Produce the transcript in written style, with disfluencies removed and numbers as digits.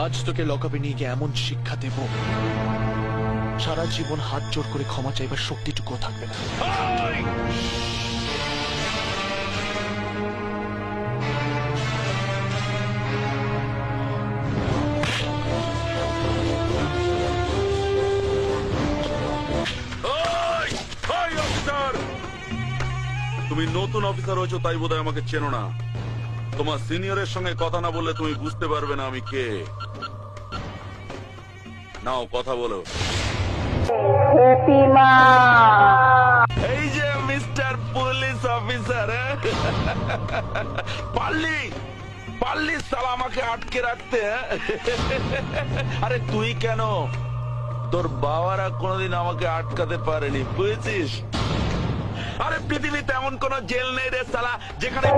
আজ তোকে লকআপে নিয়ে গিয়ে এমন শিক্ষা দেব, সারা জীবন হাত জোর করে ক্ষমা চাইবার শক্তিটুকুও থাকবে না। তুমি নতুন অফিসার হয়েছো তাই বোধহয় আমাকে চেনো না। তোমার সিনিয়রের সঙ্গে কথা না বললে তুমি বুঝতে পারবে না আমি কে। নাও কথা বলো। এই যে মিস্টার পুলিশ অফিসার, পারলি সালা আমাকে আটকে রাখতে। আরে তুই কেন, তোর বাবারা কোনোদিন আমাকে আটকাতে পারেনি, বুঝেছিস? আরে পৃথিবীতে এমন কোন জেল নেই রে সালা যেখানে